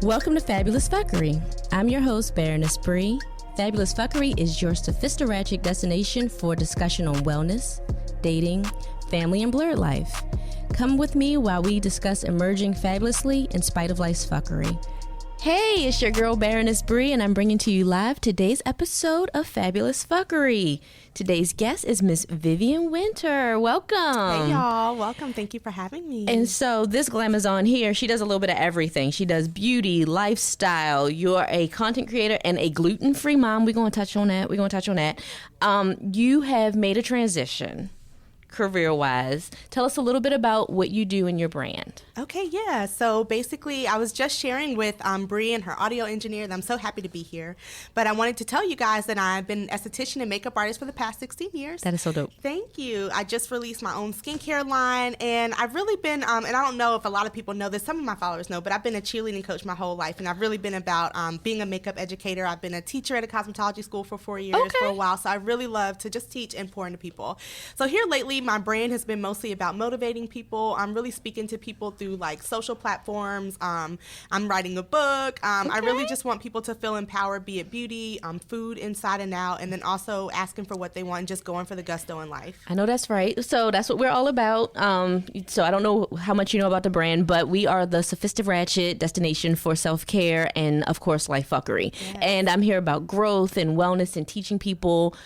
Welcome to Fabulous Fuckery. I'm your host, Baroness Bree. Fabulous Fuckery is your sophisticated destination for discussion on wellness, dating, family, and blurred life. Come with me while we discuss emerging fabulously in spite of life's fuckery. Hey, it's your girl Baroness Bree, and I'm bringing to you live today's episode of Fabulous Fuckery. Today's guest is Miss Vivian Wynter. Welcome. Hey, y'all. Welcome. Thank you for having me. And so this Glamazon here, she does a little bit of everything. She does beauty, lifestyle. You're a content creator and a gluten-free mom. We're going to touch on that. You have made a transition career-wise. Tell us a little bit about what you do in your brand. Okay, yeah. So basically, I was just sharing with Bree and her audio engineer that I'm so happy to be here. But I wanted to tell you guys that I've been an esthetician and makeup artist for the past 16 years. That is so dope. Thank you. I just released my own skincare line, and I've really been, and I don't know if a lot of people know this, some of my followers know, but I've been a cheerleading coach my whole life, and I've really been about being a makeup educator. I've been a teacher at a cosmetology school for 4 years for a while, so I really love to just teach and pour into people. So here lately, my brand has been mostly about motivating people. I'm really speaking to people through like social platforms. I'm writing a book. I really just want people to feel empowered, be it beauty, food inside and out, and then also asking for what they want and just going for the gusto in life. I know that's right. So that's what we're all about. So I don't know how much you know about the brand, but we are the sophisticated destination for self-care and, of course, life fuckery. Yes. And I'm here about growth and wellness and teaching people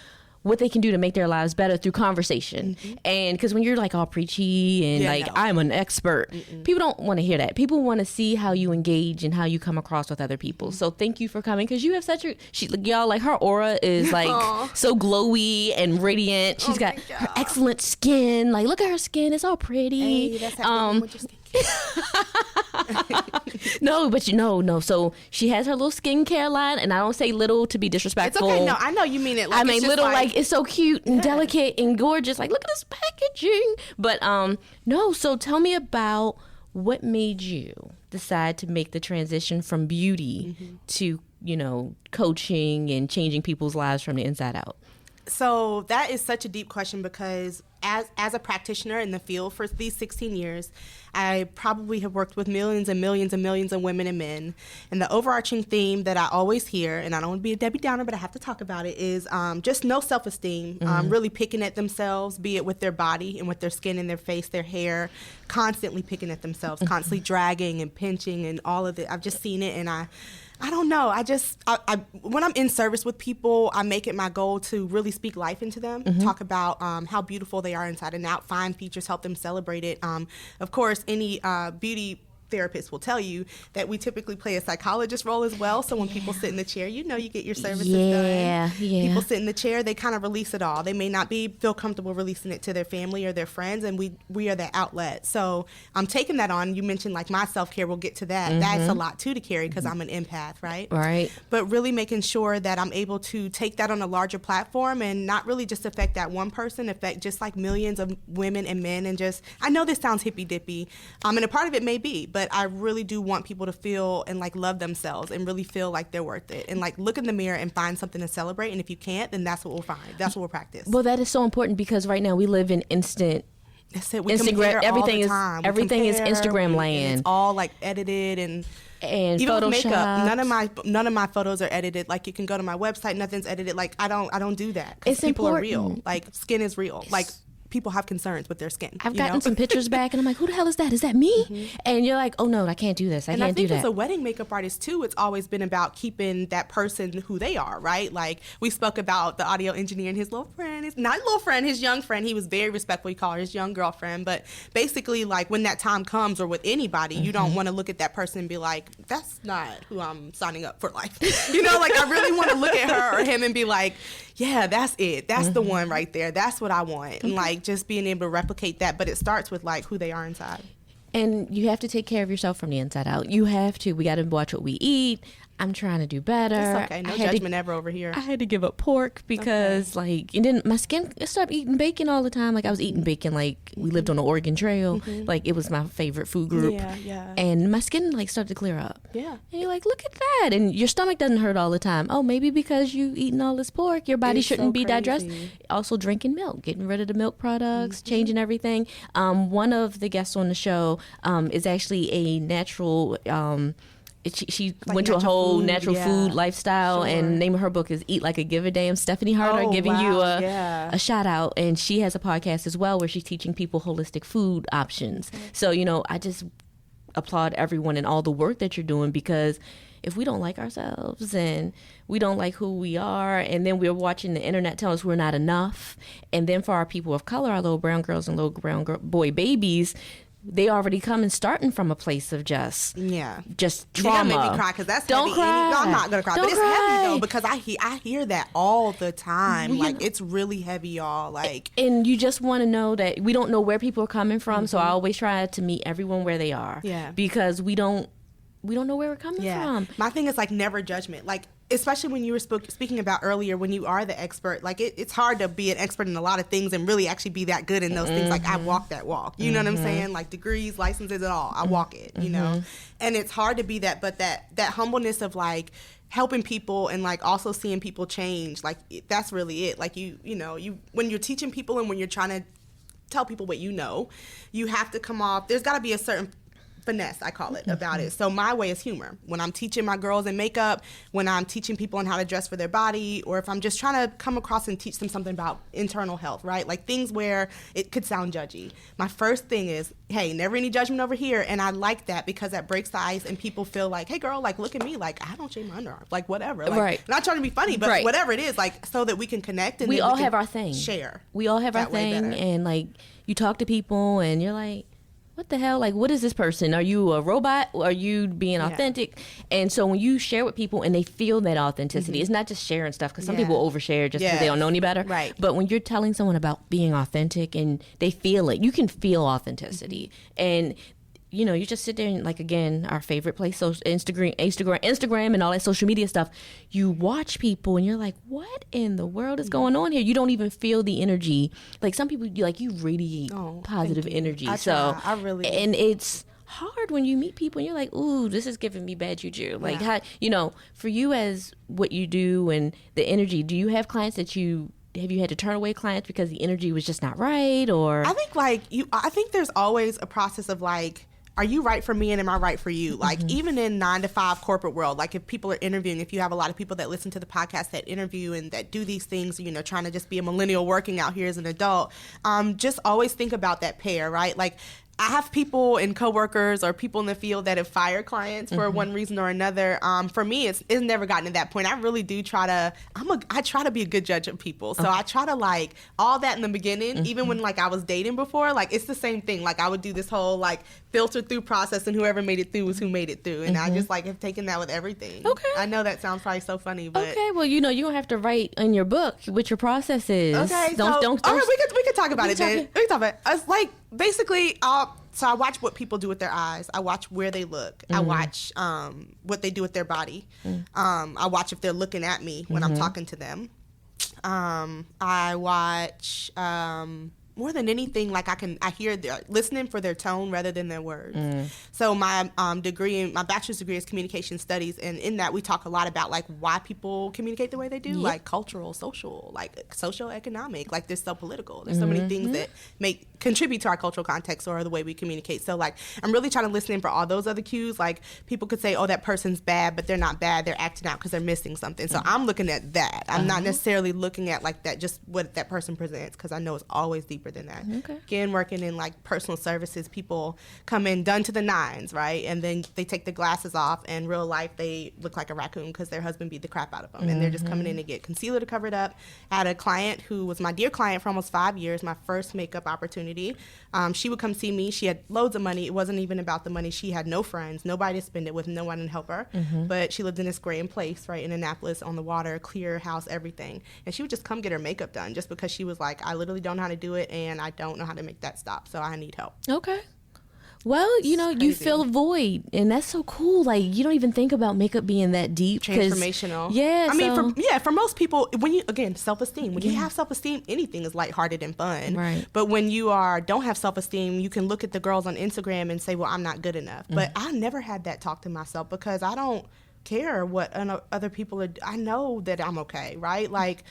what they can do to make their lives better through conversation. Mm-hmm. And because when you're like all preachy and I'm an expert, people don't want to hear that. People want to see how you engage and how you come across with other people. Mm-hmm. So thank you for coming, because you have such a, y'all, like her aura is like so glowy and radiant. She's got her excellent skin. Like, look at her skin. It's all pretty. Hey, that's happening with your skin. No. So she has her little skincare line, and I don't say little to be disrespectful. It's okay. No, I know you mean it. Like, I mean little, like it's so cute and delicate and gorgeous. Like, look at this packaging. But no. So tell me about what made you decide to make the transition from beauty to coaching and changing people's lives from the inside out. So that is such a deep question, because as a practitioner in the field for these 16 years, I probably have worked with millions and millions and millions of women and men. And the overarching theme that I always hear, and I don't want to be a Debbie Downer, but I have to talk about it, is just no self-esteem, really picking at themselves, be it with their body and with their skin and their face, their hair, constantly picking at themselves, constantly dragging and pinching and all of it. I've just seen it, and I don't know. I when I'm in service with people, I make it my goal to really speak life into them, talk about how beautiful they are inside and out, find features, help them celebrate it. Of course, any beauty therapist will tell you that we typically play a psychologist role as well. So when people sit in the chair, you get your services done. People sit in the chair, they kind of release it all. They may not feel comfortable releasing it to their family or their friends, and we are that outlet. So I'm taking that on. You mentioned like my self-care, we'll get to that. That's a lot too to carry, because I'm an empath, right? Right. But really making sure that I'm able to take that on a larger platform and not really just affect that one person, affect just like millions of women and men. And just, I know this sounds hippy dippy, and a part of it may be, but I really do want people to feel and like love themselves and really feel like they're worth it, and like look in the mirror and find something to celebrate. And if you can't, then that's what we'll find. That's what we'll practice. Well, that is so important, because right now we live in instant. That's it. We Instagram. Everything all the time. Everything is Instagram land. It's all like edited and even Photoshop. with makeup, none of my photos are edited. Like, you can go to my website, nothing's edited. Like, I don't do that. It's people important. Are real. Like, skin is real. Like, people have concerns with their skin. I've gotten some pictures back, and I'm like, who the hell is that? Is that me? And you're like, oh no, I can't do this. I can't do that. And I think as a wedding makeup artist too, it's always been about keeping that person who they are, right? Like, we spoke about the audio engineer and his little friend, his young friend. He was very respectful. He called her his young girlfriend. But basically, like, when that time comes, or with anybody, you don't want to look at that person and be like, that's not who I'm signing up for life. Like, I really want to look at her or him and be like, yeah, that's it. That's the one right there. That's what I want. And like, just being able to replicate that. But it starts with like who they are inside. And you have to take care of yourself from the inside out. You have to. We got to watch what we eat. I'm trying to do better. It's okay. No judgment ever over here. I had to give up pork because, and then my skin stopped eating bacon all the time. Like, I was eating bacon, like, we lived on the Oregon Trail. Like, it was my favorite food group. Yeah. And my skin, like, started to clear up. Yeah. And you're like, look at that. And your stomach doesn't hurt all the time. Oh, maybe because you eating all this pork, your body shouldn't be digested. Also, drinking milk, getting rid of the milk products, changing everything. One of the guests on the show is actually a natural she Like went to a whole food, natural food lifestyle, and the name of her book is Eat Like a Give a Damn. Stephanie Harder giving you a shout out, and she has a podcast as well where she's teaching people holistic food options. So, you know, I just applaud everyone and all the work that you're doing, because if we don't like ourselves and we don't like who we are, and then we're watching the internet tell us we're not enough, and then for our people of color, our little brown girls and little brown boy babies, they already come and starting from a place of just trauma. That made me cry, because that's don't heavy. Cry. No, I'm not gonna cry, don't but it's cry. heavy though, because I hear that all the time. Like, it's really heavy, y'all. Like, and you just want to know that we don't know where people are coming from. So I always try to meet everyone where they are. Yeah, because we don't know where we're coming from. My thing is, like, never judgment. Like, especially when you were speaking about earlier, when you are the expert, like, it's hard to be an expert in a lot of things and really actually be that good in those things. Like, I walk that walk. You know what I'm saying? Like, degrees, licenses, and all. I walk it, you know? And it's hard to be that, but that humbleness of, like, helping people and, like, also seeing people change, like, that's really it. Like, you know, when you're teaching people and when you're trying to tell people what you know, you have to come off, there's got to be a certain finesse, I call it, about it. So my way is humor. When I'm teaching my girls in makeup, when I'm teaching people on how to dress for their body, or if I'm just trying to come across and teach them something about internal health, right? Like, things where it could sound judgy. My first thing is, hey, never any judgment over here. And I like that, because that breaks the ice and people feel like, hey girl, like, look at me, like, I don't shave my underarms, like, whatever. Like, not trying to be funny, but whatever it is, like, so that we can connect, and we all have our thing. Share. We all have our thing, and, like, you talk to people and you're like, what the hell? Like, what is this person? Are you a robot? Or are you being authentic? And so when you share with people and they feel that authenticity, it's not just sharing stuff, because some people overshare just because they don't know any better. Right. But when you're telling someone about being authentic and they feel it, you can feel authenticity. And you know, you just sit there and, like, again, our favorite place, so Instagram and all that social media stuff, you watch people and you're like, what in the world is going on here? You don't even feel the energy. Like, some people, you radiate positive energy. I really do. And it's hard when you meet people and you're like, ooh, this is giving me bad juju. Like, how, you know, for you as what you do and the energy, do you have clients that have you had to turn away clients because the energy was just not right? Or I think, I think there's always a process of, like, are you right for me and am I right for you? Like, even in 9-to-5 corporate world, like, if people are interviewing, if you have a lot of people that listen to the podcast that interview and that do these things, you know, trying to just be a millennial working out here as an adult, just always think about that pair, right? Like, I have people and coworkers or people in the field that have fired clients for one reason or another. For me, it's never gotten to that point. I really do try to be a good judge of people. So I try to, like, all that in the beginning, even when, like, I was dating before, like, it's the same thing. Like, I would do this whole, like, filter through process, and whoever made it through was who made it through. And I just, like, have taken that with everything. Okay. I know that sounds probably so funny, but okay. Well, you know, you don't have to write in your book what your process is. Okay. Don't. All right, we could talk about it then. We can talk about it. It's like, basically, so I watch what people do with their eyes. I watch where they look. I watch what they do with their body. I watch if they're looking at me when I'm talking to them. I watch more than anything, like, I hear listening for their tone rather than their words. So my my bachelor's degree is communication studies, and in that we talk a lot about, like, why people communicate the way they do, like cultural, social, like socio-economic, like, there's so political. There's so many things that contribute to our cultural context or the way we communicate. So, like, I'm really trying to listen in for all those other cues. Like, people could say, oh, that person's bad, but they're not bad. They're acting out because they're missing something. So I'm looking at that. I'm not necessarily looking at, like, that, just what that person presents, because I know it's always deeper than that. Okay. Again, working in, like, personal services, people come in done to the nines, right? And then they take the glasses off, and real life they look like a raccoon because their husband beat the crap out of them. And they're just coming in to get concealer to cover it up. I had a client who was my dear client for almost 5 years, my first makeup opportunity. She would come see me. She had loads of money. It wasn't even about the money. She had no friends, nobody to spend it with, no one to help her. But she lived in this grand place, right, in Annapolis, on the water, clear house, everything. And she would just come get her makeup done just because she was like, I literally don't know how to do it, and I don't know how to make that stop, so I need help. Okay. Well, you know, you fill a void, and that's so cool. Like, you don't even think about makeup being that deep. Transformational. Yeah. I mean, for most people, self-esteem. When you have self-esteem, anything is lighthearted and fun. Right. But when you don't have self-esteem, you can look at the girls on Instagram and say, well, I'm not good enough. But I never had that talk to myself, because I don't care what other people are. I know that I'm okay, right? Like,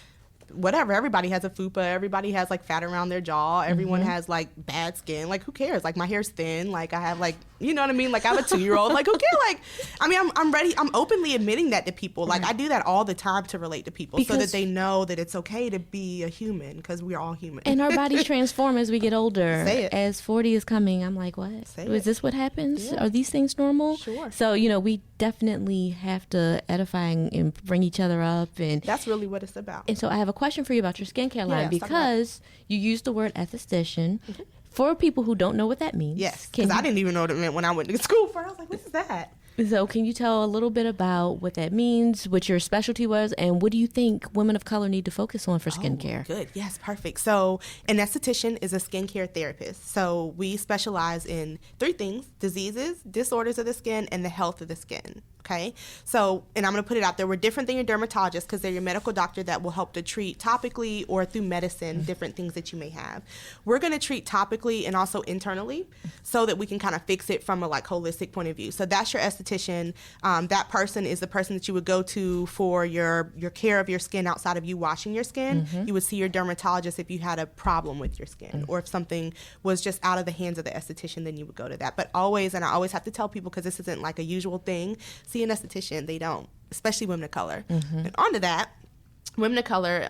whatever. Everybody has a fupa. Everybody has like fat around their jaw. Everyone has like bad skin. Like, who cares? Like, my hair's thin. Like, I have like, you know what I mean? Like, I'm a 2-year-old. Like, who cares? Like, I mean, I'm ready. I'm openly admitting that to people. Like, I do that all the time to relate to people so that they know that it's okay to be a human, because we're all human. And our bodies transform as we get older. Say it. As 40 is coming, I'm like, what? Is this what happens? Are these things normal? Sure. So, we definitely have to edify and bring each other up. And that's really what it's about. And so I have a question for you about your skincare line, because you used the word esthetician. For people who don't know what that means. Yes, because I didn't even know what it meant when I went to school for it. I was like, what is that? So can you tell a little bit about what that means, what your specialty was, and what do you think women of color need to focus on for skincare? Good. Yes, perfect. So an esthetician is a skincare therapist. So we specialize in 3 things: diseases, disorders of the skin, and the health of the skin. Okay. So, and I'm going to put it out there, we're different than your dermatologist, because they're your medical doctor that will help to treat topically or through medicine different things that you may have. We're going to treat topically and also internally, so that we can kind of fix it from a like holistic point of view. So that's your esthetician. That person is the person that you would go to for your care of your skin outside of you washing your skin. You would see your dermatologist if you had a problem with your skin, or if something was just out of the hands of the esthetician, then you would go to that. But always, and I always have to tell people, because this isn't like a usual thing, see an esthetician, they don't, especially women of color. And onto that, women of color,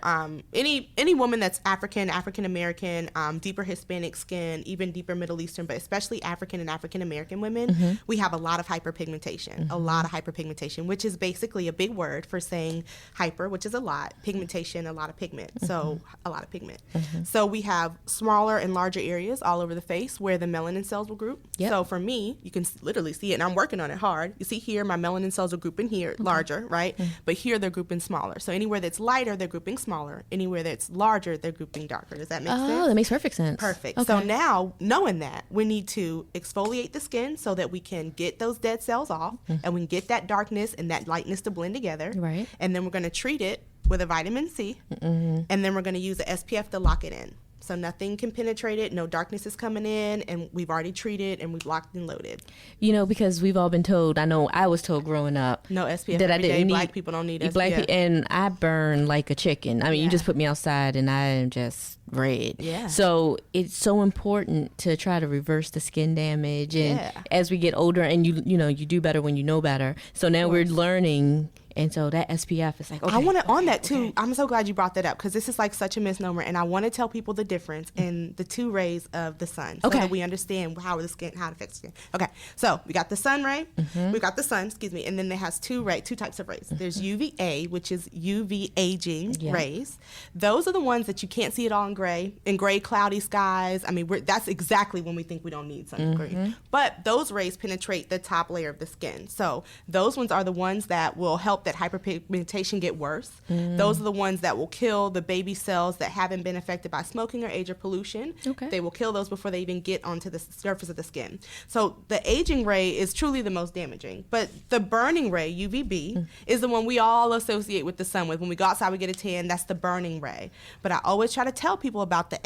any woman that's African American, deeper Hispanic skin, even deeper Middle Eastern, but especially African and African American women, we have a lot of hyperpigmentation, which is basically a big word for saying hyper, which is a lot, pigmentation, a lot of pigment, so a lot of pigment. So we have smaller and larger areas all over the face where the melanin cells will group. So for me, you can literally see it, and I'm working on it hard. You see here, my melanin cells will group in here, larger, right? But here they're grouping smaller. So anywhere that's lighter, they're grouping smaller. Anywhere that's larger, they're grouping darker. Does that make sense? Oh, that makes perfect sense. Perfect. Okay. So now, knowing that, we need to exfoliate the skin so that we can get those dead cells off, and we can get that darkness and that lightness to blend together. Right. And then we're going to treat it with a vitamin C, and then we're going to use a SPF to lock it in. So nothing can penetrate it, no darkness is coming in, and we've already treated and we've locked and loaded. Because we've all been told, I know I was told growing up, no SPF that every I didn't day. need, Black people don't need SPF. And I burn like a chicken. I mean, you just put me outside and I am just red. Yeah. So it's so important to try to reverse the skin damage. And as we get older, and you do better when you know better. So now we're learning. And so that SPF is like, okay. I want to, on that too, I'm so glad you brought that up, because this is like such a misnomer, and I want to tell people the difference in the 2 rays of the sun, so that we understand how it affects skin. Okay, so we got the sun ray, we got the sun, and then it has 2 types of rays. There's UVA, which is UV aging rays. Those are the ones that you can't see at all in gray cloudy skies. I mean, that's exactly when we think we don't need sunscreen. But those rays penetrate the top layer of the skin. So those ones are the ones that will help that hyperpigmentation get worse. Those are the ones that will kill the baby cells that haven't been affected by smoking or age or pollution. They will kill those before they even get onto the surface of the skin. So the aging ray is truly the most damaging. But the burning ray, UVB, is the one we all associate with the sun with. When we go outside, we get a tan, that's the burning ray. But I always try to tell people about the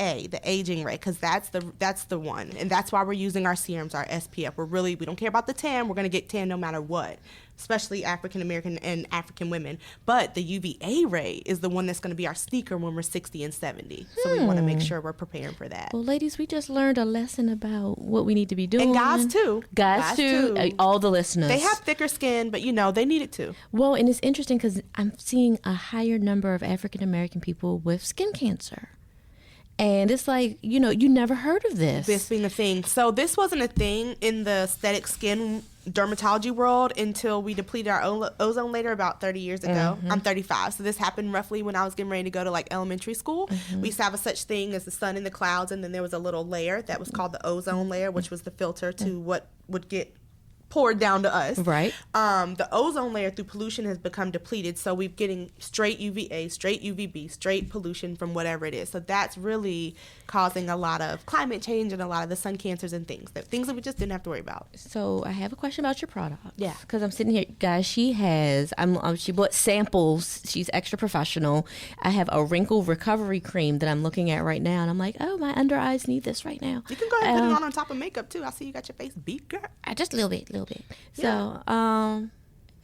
aging ray, because that's the one. And that's why we're using our serums, our SPF. We don't care about the tan. We're going to get tan no matter what, especially African American and African women. But the UVA ray is the one that's going to be our sneaker when we're 60 and 70. So we want to make sure we're preparing for that. Well, ladies, we just learned a lesson about what we need to be doing. And guys too. Guys too. All the listeners. They have thicker skin, but they need it too. Well, and it's interesting because I'm seeing a higher number of African American people with skin cancer. And it's like, you never heard of this. This being a thing. So this wasn't a thing in the aesthetic skin dermatology world until we depleted our ozone layer about 30 years ago. I'm 35, so this happened roughly when I was getting ready to go to like elementary school. We used to have a such thing as the sun in the clouds, and then there was a little layer that was called the ozone layer, which was the filter to what would get poured down to us. Right. The ozone layer through pollution has become depleted, so we're getting straight UVA, straight UVB, straight pollution from whatever it is. So that's really causing a lot of climate change and a lot of the sun cancers and things that we just didn't have to worry about. So I have a question about your product. Yeah. Because I'm sitting here, guys. She bought samples. She's extra professional. I have a wrinkle recovery cream that I'm looking at right now, and I'm like, oh, my under eyes need this right now. You can go ahead and put it on top of makeup too. I see you got your face beat, girl. Just a little bit. Yeah. So,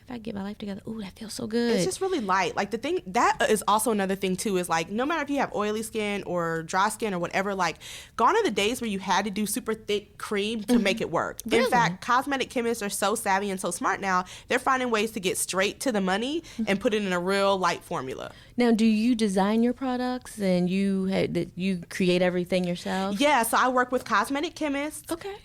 if I get my life together, ooh, that feels so good. It's just really light. Like, the thing, that is also another thing, too, is, like, no matter if you have oily skin or dry skin or whatever, like, gone are the days where you had to do super thick cream to make it work. Really? In fact, cosmetic chemists are so savvy and so smart now, they're finding ways to get straight to the money and put it in a real light formula. Now, do you design your products and you create everything yourself? Yeah, so I work with cosmetic chemists. Okay.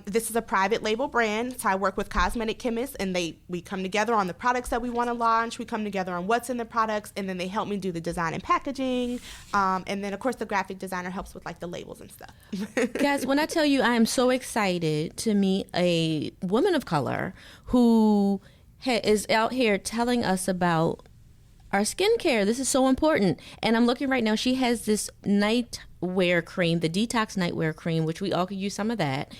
This is a private label brand, so I work with cosmetic chemists, and we come together on the products that we want to launch. We come together on what's in the products, and then they help me do the design and packaging. And then, of course, the graphic designer helps with, like, the labels and stuff. Guys, when I tell you I am so excited to meet a woman of color who is out here telling us about our skincare. This is so important. And I'm looking right now. She has this nightwear cream, the Detox Nightwear Cream, which we all could use some of that.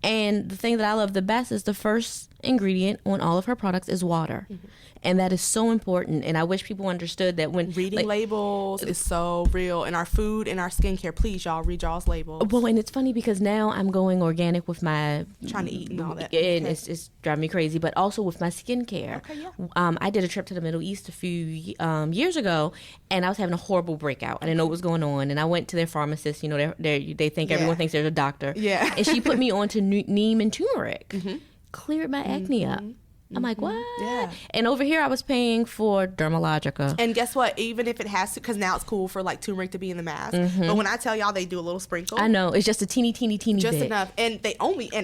And the thing that I love the best is the first ingredient on all of her products is water. Mm-hmm. And that is so important. And I wish people understood that when reading labels is so real. In our food and our skincare, please, y'all, read y'all's labels. Well, and it's funny because now I'm going organic with my trying to eat and all that. And it's driving me crazy, but also with my skincare. Okay, yeah. I did a trip to the Middle East a few years ago, and I was having a horrible breakout. I didn't know what was going on, and I went to their pharmacist. You know, they think everyone thinks there's a doctor. Yeah. And she put me on to neem and turmeric. Cleared my acne up. I'm like, what? Yeah. And over here, I was paying for Dermalogica. And guess what? Even if it has to, because now it's cool for, like, turmeric to be in the mask. But when I tell y'all they do a little sprinkle. I know. It's just a teeny just bit. enough. And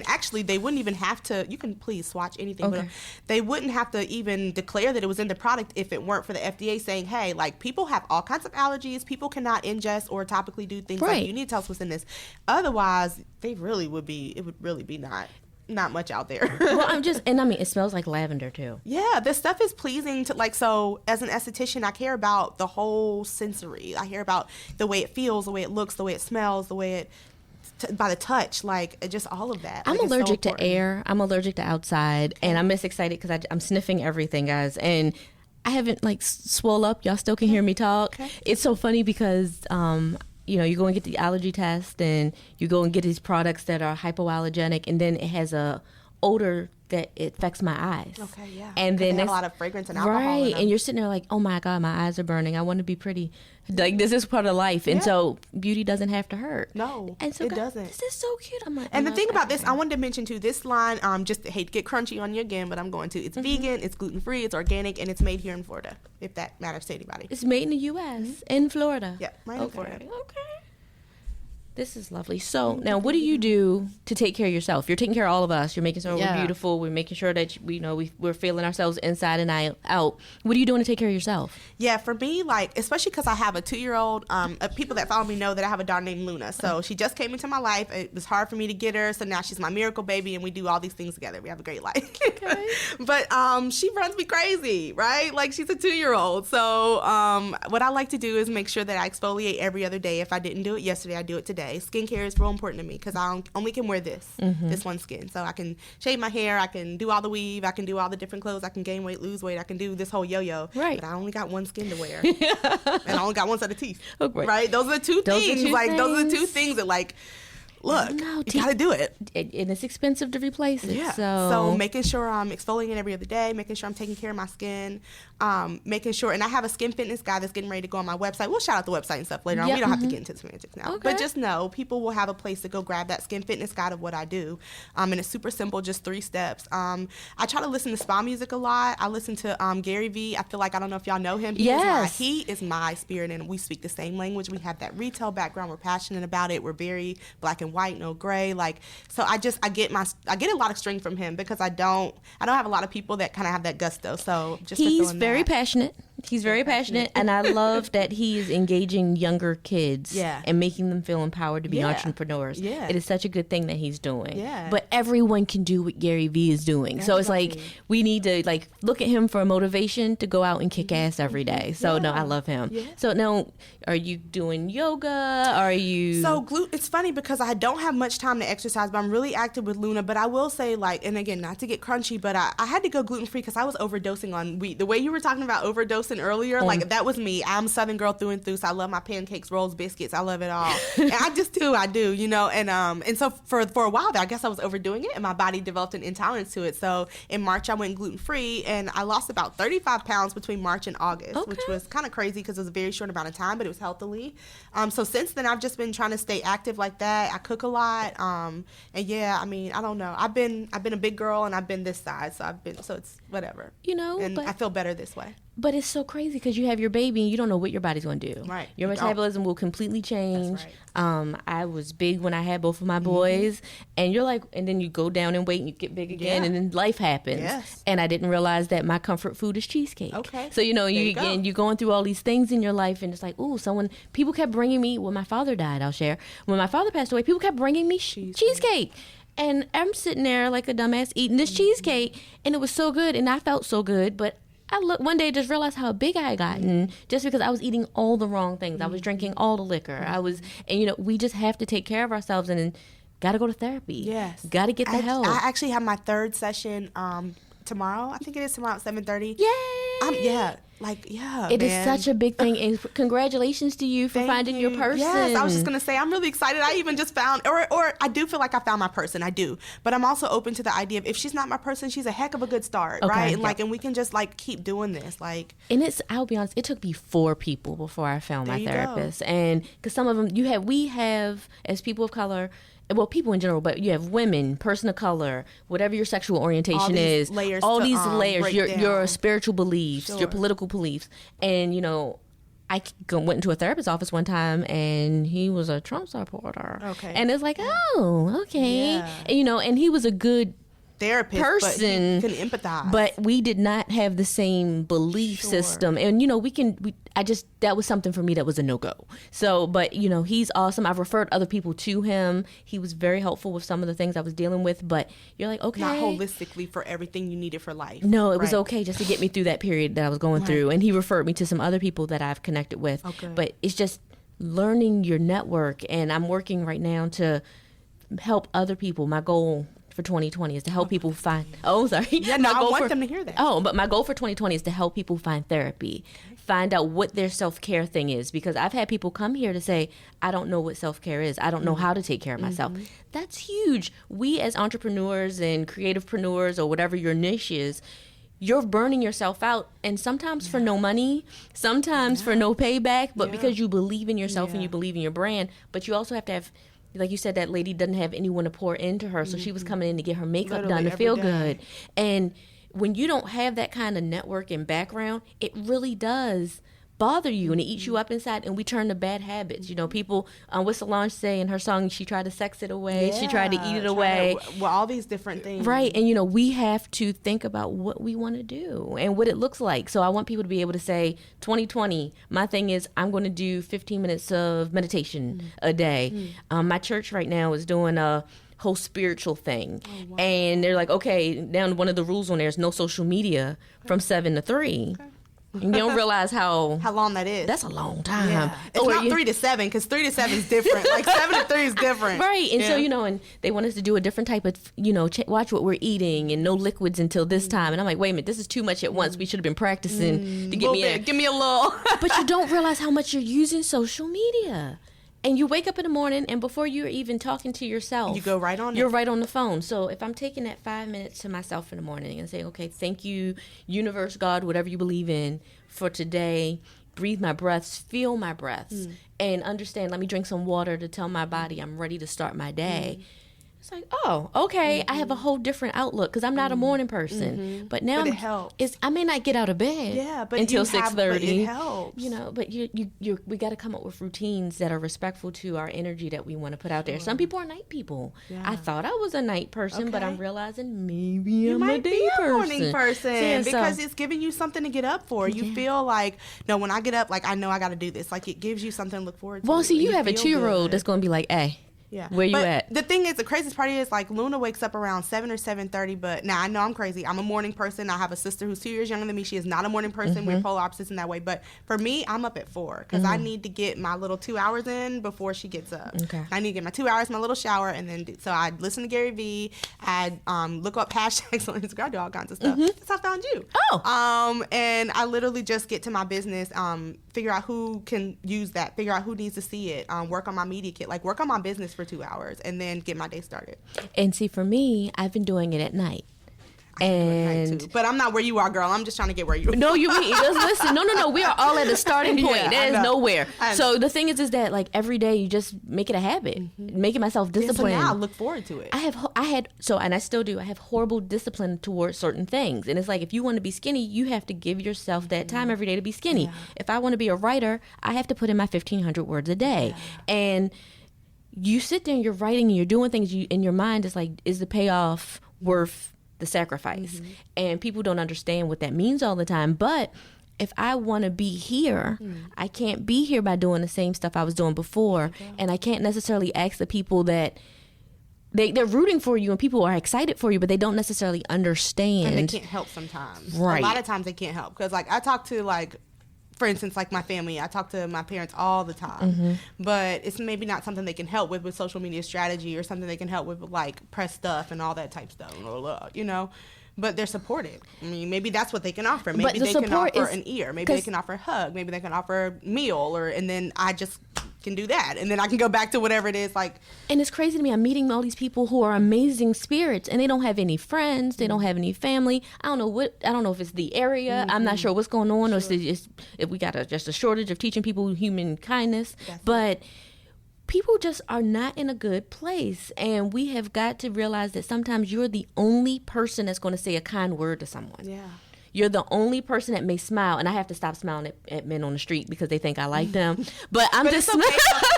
actually, they wouldn't even have to, you can please swatch anything, Okay. but they wouldn't have to even declare that it was in the product if it weren't for the FDA saying, hey, like, people have all kinds of allergies. People cannot ingest or topically do things. Right. Like, you need to tell us what's in this. Otherwise, it would really be not much out there. Well, it smells like lavender too. Yeah, this stuff is pleasing to, like, so as an esthetician, I care about the whole sensory. I care about the way it feels, the way it looks, the way it smells, the way it, by the touch, like, just all of that. I'm like, allergic to air. I'm allergic to outside. And I'm just excited because I'm sniffing everything, guys. And I haven't, like, swole up. Y'all still can hear me talk. Okay. It's so funny because, you know, you go and get the allergy test and you go and get these products that are hypoallergenic, and then it has a odor that it affects my eyes. Okay, yeah. And then they have a lot of fragrance and alcohol. Right, in them. and you're sitting there like, oh my God, my eyes are burning. I want to be pretty. Like, this is part of life. And so beauty doesn't have to hurt. No, and so it doesn't. This is so cute. I'm like, and the thing about this, I wanted to mention too, this line, just hate to get crunchy on you again, but I'm going to. It's vegan, it's gluten-free, it's organic, and it's made here in Florida, if that matters to anybody. It's made in the U.S. in Florida. Yeah, right in Florida. Okay. This is lovely. So now, what do you do to take care of yourself? You're taking care of all of us. You're making sure we're beautiful. We're making sure that we're feeling ourselves inside and out. What are you doing to take care of yourself? Yeah, for me, like, especially because I have a 2-year-old. People that follow me know that I have a daughter named Luna. So she just came into my life. It was hard for me to get her. So now she's my miracle baby, and we do all these things together. We have a great life. Okay. But she runs me crazy, right? Like, she's a 2-year-old. So what I like to do is make sure that I exfoliate every other day. If I didn't do it yesterday, I do it today. Skincare is real important to me because I only can wear this one skin. So I can shave my hair, I can do all the weave, I can do all the different clothes, I can gain weight, lose weight, I can do this whole yo-yo. Right. But I only got one skin to wear. And I only got one set of teeth. Okay. Right? Those are the two things. Those are the two things that, like, look, you gotta do it. And it's expensive to replace it. Yeah. So making sure I'm exfoliating every other day, making sure I'm taking care of my skin, making sure, and I have a skin fitness guy that's getting ready to go on my website. We'll shout out the website and stuff later on. We don't have to get into the semantics now. Okay. But just know, people will have a place to go grab that skin fitness guide of what I do. And it's super simple, just 3 steps. I try to listen to spa music a lot. I listen to Gary Vee. I feel like, I don't know if y'all know him. He is my spirit, and we speak the same language. We have that retail background. We're passionate about it. We're very black and white, no gray. Like, so I get a lot of strength from him because I don't have a lot of people that kind of have that gusto. So just he's very passionate. He's very passionate, and I love that he is engaging younger kids and making them feel empowered to be entrepreneurs. Yeah. It is such a good thing that he's doing. Yeah. But everyone can do what Gary Vee is doing. So it's like we need to, like, look at him for motivation to go out and kick ass every day. So no, I love him. Yeah. So now, are you doing yoga? Are you... So it's funny because I don't have much time to exercise, but I'm really active with Luna. But I will say, like, and again, not to get crunchy, but I had to go gluten-free because I was overdosing on wheat. The way you were talking about overdosing person earlier, like that was me. I'm Southern girl through and through, so I love my pancakes, rolls, biscuits. I love it all. And I do, you know. And so for a while there, I guess I was overdoing it, and my body developed an intolerance to it. So in March, I went gluten-free, and I lost about 35 pounds between March and August, which was kind of crazy because it was a very short amount of time, but it was healthily. So since then, I've just been trying to stay active like that. I cook a lot, and yeah, I mean, I don't know. I've been a big girl, and I've been this size, so it's whatever, you know. And I feel better this way. But it's so crazy because you have your baby and you don't know what your body's going to do. Right. Your metabolism will completely change. That's right. I was big when I had both of my boys, and you're like, and then you go down in weight and you get big again, and then life happens. Yes. And I didn't realize that my comfort food is cheesecake. Okay. So, you know, There you're going through all these things in your life, and it's like, ooh, people kept bringing me, when my father died, I'll share. When my father passed away, people kept bringing me cheesecake. And I'm sitting there like a dumbass eating this cheesecake, and it was so good, and I felt so good, but I one day just realized how big I had gotten just because I was eating all the wrong things. I was drinking all the liquor. And you know, we just have to take care of ourselves and got to go to therapy. Yes. Got to get the help. I actually have my third session tomorrow. I think it is tomorrow at 7:30. Yay! It is such a big thing, and congratulations to you for finding your person. Yes, I was just gonna say I'm really excited. I even just found, or I do feel like I found my person. I do, but I'm also open to the idea of if she's not my person, she's a heck of a good start, right? And and we can just like keep doing this, like. And I'll be honest, it took me 4 people before I found my therapist, and because some of them we have as people of color. Well, people in general, but you have women, person of color, whatever your sexual orientation is, all these layers, your spiritual beliefs, your political beliefs. And, you know, I went into a therapist's office one time, and he was a Trump supporter. Okay. And it's like, oh, okay. Yeah. And, you know, and he was a good therapist person, but can empathize, but we did not have the same belief system. And you know, that was something for me that was a no-go. So, but you know, he's awesome. I've referred other people to him. He was very helpful with some of the things I was dealing with, but you're like, okay, not holistically for everything you needed for life. No, it was okay just to get me through that period that I was going through, and he referred me to some other people that I've connected with. But it's just learning your network, and I'm working right now to help other people. My goal for 2020 is to help people find. Oh, sorry. Yeah, no, I want them to hear that. Oh, but my goal for 2020 is to help people find therapy, find out what their self-care thing is. Because I've had people come here to say, I don't know what self-care is. I don't know how to take care of myself. That's huge. We as entrepreneurs and creativepreneurs, or whatever your niche is, you're burning yourself out, and sometimes for no money, sometimes for no payback, but because you believe in yourself and you believe in your brand. But you also have to have, like you said, that lady doesn't have anyone to pour into her, so she was coming in to get her makeup done to feel good. And when you don't have that kind of network and background, it really does bother you, and it eats you up inside, and we turn to bad habits. You know, people, what Solange say in her song, she tried to sex it away, she tried to eat it away. Well, all these different things. Right, and you know, we have to think about what we want to do and what it looks like. So I want people to be able to say, 2020, my thing is I'm going to do 15 minutes of meditation a day. My church right now is doing a whole spiritual thing. And they're like, okay, now one of the rules on there is no social media from 7 to 3. And you don't realize how long that is. That's a long time. Yeah. It's not 3 to 7, because 3 to 7 is different. Like 7 to 3 is different. Right. And so, you know, and they want us to do a different type of, you know, watch what we're eating and no liquids until this time. And I'm like, wait a minute, this is too much at once. We should have been practicing to get me give me a little. But you don't realize how much you're using social media. And you wake up in the morning, and before you're even talking to yourself, you go right on. You're right on the phone. So if I'm taking that 5 minutes to myself in the morning and saying, okay, thank you, universe, God, whatever you believe in, for today, breathe my breaths, feel my breaths, and understand, let me drink some water to tell my body I'm ready to start my day. It's like, oh, okay, I have a whole different outlook because I'm not a morning person. But now it helps. I may not get out of bed until 6:30. It helps. You know, but we got to come up with routines that are respectful to our energy that we want to put out there. Some people are night people. Yeah. I thought I was a night person, but I'm realizing maybe I'm a day person. Morning person, because it's giving you something to get up for. You feel like, no, when I get up, like I know I got to do this. Like it gives you something to look forward to. Well, see, you have a 2-year-old that's going to be like, hey. Yeah. Where you but at? The thing is, the craziest part is, like, Luna wakes up around 7 or 7:30, but now I know I'm crazy. I'm a morning person. I have a sister who's 2 years younger than me. She is not a morning person. We're polar opposites in that way. But for me, I'm up at 4 because I need to get my little 2 hours in before she gets up. Okay. I need to get my 2 hours, my little shower, and then so I listen to Gary Vee. I look up hashtags on Instagram. I do all kinds of stuff. That's how I found you. Oh. And I literally just get to my business, figure out who can use that, figure out who needs to see it, work on my media kit, like work on my business for 2 hours, and then get my day started. And see, for me, I've been doing it at night. And but I'm not where you are, girl. I'm just trying to get where you are. No, you mean just listen. No. We are all at a starting point. Yeah, There's nowhere. So the thing is that, like, every day you just make it a habit, making myself disciplined. Yeah, so now I look forward to it. And I still do. I have horrible discipline towards certain things, and it's like if you want to be skinny, you have to give yourself that time every day to be skinny. Yeah. If I want to be a writer, I have to put in my 1,500 words a day, and you sit there and you're writing and you're doing things. In your mind, it's like, is the payoff worth the sacrifice? And people don't understand what that means all the time. But if I want to be here, I can't be here by doing the same stuff I was doing before. And I can't necessarily ask the people that they're rooting for you and people are excited for you, but they don't necessarily understand. And they can't help sometimes. Right. A lot of times they can't help. Because, like, I talk to, like, for instance, like my family, I talk to my parents all the time, but it's maybe not something they can help with social media strategy or something they can help with, like, press stuff and all that type stuff, you know, but they're supportive. I mean, maybe that's what they can offer. Maybe they can offer an ear. Maybe they can offer a hug. Maybe they can offer a meal, and then I just can do that, and then I can go back to whatever it is, like. And it's crazy to me. I'm meeting all these people who are amazing spirits, and they don't have any friends. They don't have any family. I don't know if it's the area. I'm not sure what's going on, or if we got just a shortage of teaching people human kindness. But people just are not in a good place, and we have got to realize that sometimes you're the only person that's going to say a kind word to someone. Yeah. You're the only person that may smile, and I have to stop smiling at men on the street because they think I like them. But I'm just okay.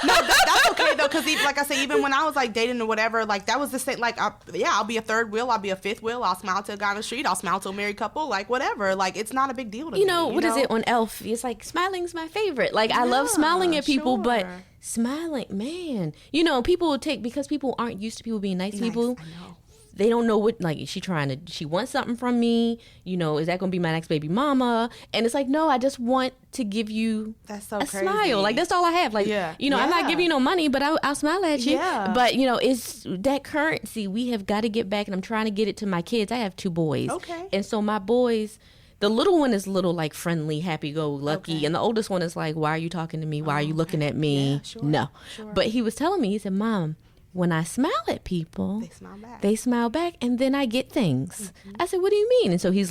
That's okay though, because like I say, even when I was like dating or whatever, like that was the same. Like, I'll be a third wheel, I'll be a fifth wheel, I'll smile to a guy on the street, I'll smile to a married couple, like whatever. Like, it's not a big deal to me. What is it on Elf? It's like smiling's my favorite. Like, I love smiling at people, but smiling, man, people will because people aren't used to people being nice to people. I know. They don't know what, like, she wants something from me, is that going to be my next baby mama? And it's like, no, I just want to give you a smile. Like, that's all I have. Like, I'm not giving you no money, but I'll smile at you. Yeah. But, it's that currency we have got to get back, and I'm trying to get it to my kids. I have 2 boys. Okay. And so my boys, the little one is little, like, friendly, happy-go-lucky. Okay. And the oldest one is like, why are you talking to me? Why are you looking at me? Yeah, sure. No. Sure. But he was telling me, he said, Mom, when I smile at people, they smile back, and then I get things. I said, what do you mean? And so he's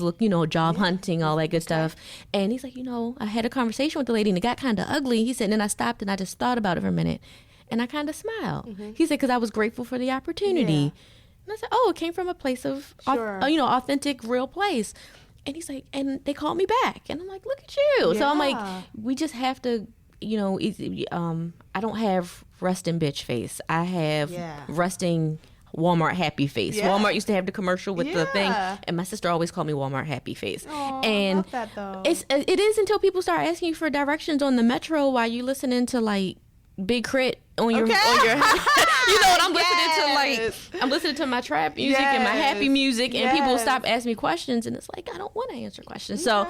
job hunting, all that good stuff. And he's like, I had a conversation with the lady, and it got kind of ugly. He said, and then I stopped, and I just thought about it for a minute, and I kind of smiled. He said, because I was grateful for the opportunity. Yeah. And I said, it came from a place of, authentic, real place. And he's like, and they called me back. And I'm like, look at you. Yeah. So I'm like, we just have to, I don't have resting bitch face. I have resting Walmart happy face. Yeah. Walmart used to have the commercial with the thing, and my sister always called me Walmart happy face. Oh, and I love that, though. It is until people start asking you for directions on the metro while you listening to, like, Big Crit on your what I'm listening to, like, I'm listening to my trap music and my happy music, and people stop asking me questions, and it's like, I don't want to answer questions. So,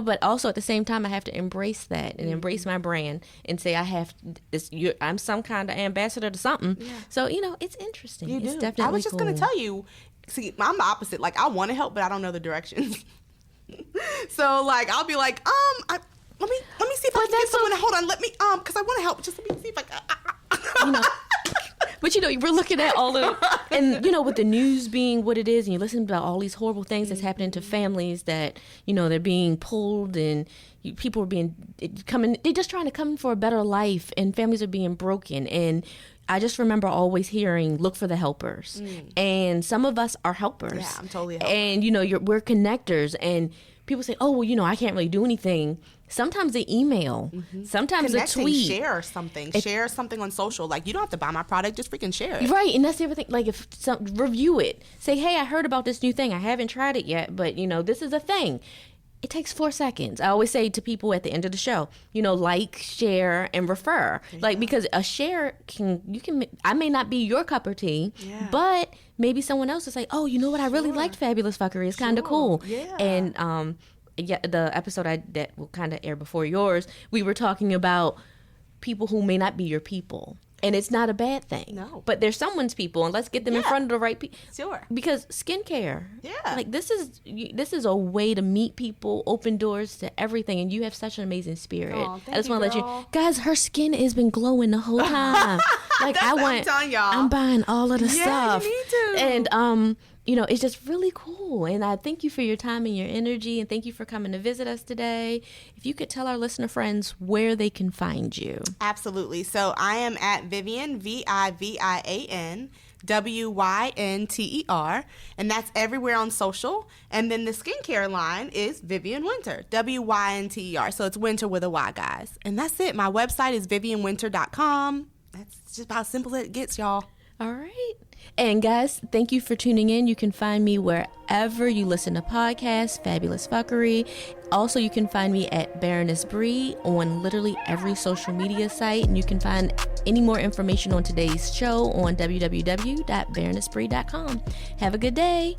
but also at the same time, I have to embrace that and embrace my brand and say I'm some kind of ambassador to something. Yeah. So, it's interesting. It's definitely I was just cool. going to tell you, see, I'm the opposite. Like, I want to help, but I don't know the directions. So, like, I'll be like, let me see if I can get someone to hold on. Let me, because I want to help. Just let me see if I can. But we're looking at all the, and with the news being what it is, and you listen about all these horrible things that's happening to families that they're being pulled, and people are they're just trying to come for a better life, and families are being broken. And I just remember always hearing, look for the helpers, and some of us are helpers. Yeah, I'm totally a helper. And we're connectors, and people say, oh, well, I can't really do anything. Sometimes they email. Sometimes a tweet. Share something. Share something on social. Like, you don't have to buy my product. Just freaking share it. Right. And that's the other thing. Like, review it. Say, hey, I heard about this new thing. I haven't tried it yet, but, this is a thing. It takes 4 seconds. I always say to people at the end of the show, like, share, and refer. Like, because a share I may not be your cup of tea, but maybe someone else is like, oh, you know what? I really liked Fabulous Fuckery. It's kind of cool. Yeah. And the episode that will kind of air before yours, we were talking about people who may not be your people. And it's not a bad thing. No. But they're someone's people, and let's get them in front of the right people. Sure. Because skincare. Yeah. Like, this is a way to meet people, open doors to everything, and you have such an amazing spirit. Oh, I just want to let you, girl. guys, her skin has been glowing the whole time. Like, I'm telling y'all. I'm buying all of the stuff. You need to. And it's just really cool. And I thank you for your time and your energy, and thank you for coming to visit us today. If you could tell our listener friends where they can find you. Absolutely. So I am at Vivian, Vivian Wynter, and that's everywhere on social. And then the skincare line is Vivian Wynter, Wynter. So it's Winter with a Y, guys. And that's it. My website is vivianwynter.com. That's just about simple as it gets, y'all. All right. And guys, thank you for tuning in. You can find me wherever you listen to podcasts, Fabulous Fuckery. Also, you can find me at Baroness Bree on literally every social media site. And you can find any more information on today's show on www.baronessbree.com. Have a good day.